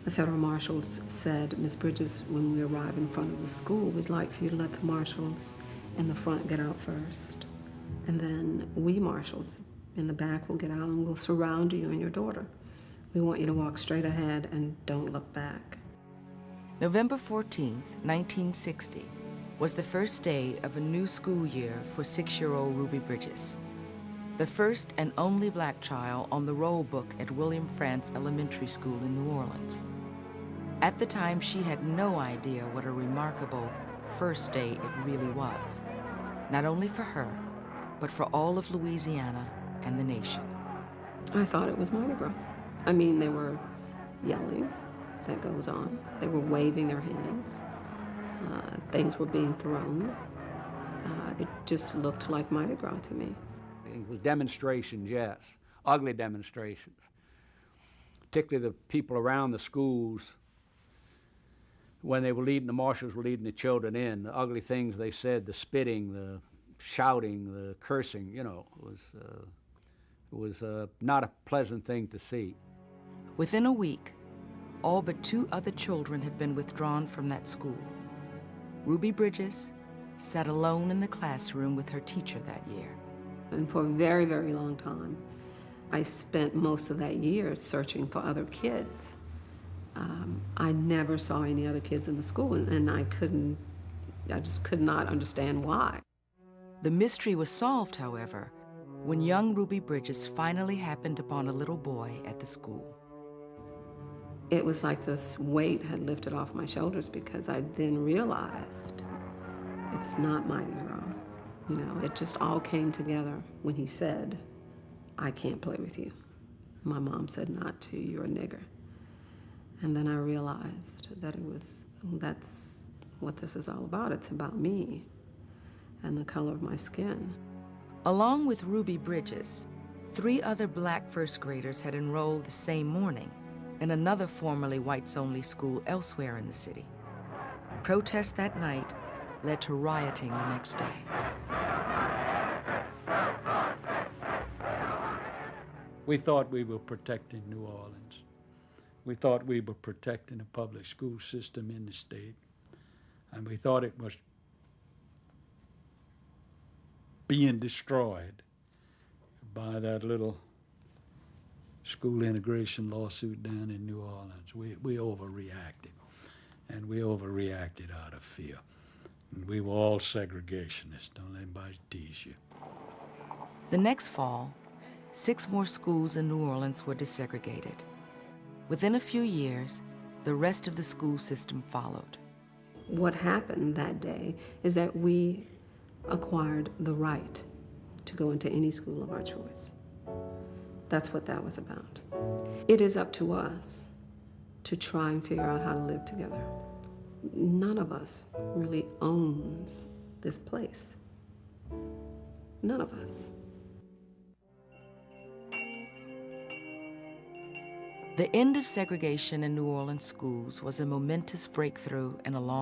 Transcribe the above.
The federal marshals said, "Ms. Bridges, when we arrive in front of the school, we'd like for you to let the marshals in the front get out first. And then we marshals in the back will get out and we'll surround you and your daughter. We want you to walk straight ahead and don't look back." November 14th, 1960, was the first day of a new school year for 6-year-old Ruby Bridges, the first and only black child on the roll book at William Frantz Elementary School in New Orleans. At the time, she had no idea what a remarkable first day it really was, not only for her, but for all of Louisiana and the nation. I thought it was Mardi Gras. I mean, they were yelling, that goes on. They were waving their hands. Things were being thrown. It just looked like Mardi Gras to me. It was demonstrations, yes, ugly demonstrations. Particularly the people around the schools, when they were leading, the marshals were leading the children in, the ugly things they said, the spitting, the shouting, the cursing, you know, it was not a pleasant thing to see. Within a week, all but 2 other children had been withdrawn from that school. Ruby Bridges sat alone in the classroom with her teacher that year. And for a very, very long time, I spent most of that year searching for other kids. I never saw any other kids in the school, and I just could not understand why. The mystery was solved, however, when young Ruby Bridges finally happened upon a little boy at the school. It was like this weight had lifted off my shoulders, because I then realized it's not Mardi Gras. You know, it just all came together when he said, "I can't play with you. My mom said not to, you're a nigger." And then I realized that that's what this is all about. It's about me and the color of my skin. Along with Ruby Bridges, 3 other black first graders had enrolled the same morning in another formerly whites-only school elsewhere in the city. Protests that night led to rioting the next day. We thought we were protecting New Orleans. We thought we were protecting the public school system in the state, and we thought it was being destroyed by that little school integration lawsuit down in New Orleans. We overreacted, and we overreacted out of fear. And we were all segregationists, don't let anybody tease you. The next fall, 6 more schools in New Orleans were desegregated. Within a few years, the rest of the school system followed. What happened that day is that we acquired the right to go into any school of our choice. That's what that was about. It is up to us to try and figure out how to live together. None of us really owns this place. None of us. The end of segregation in New Orleans schools was a momentous breakthrough in a long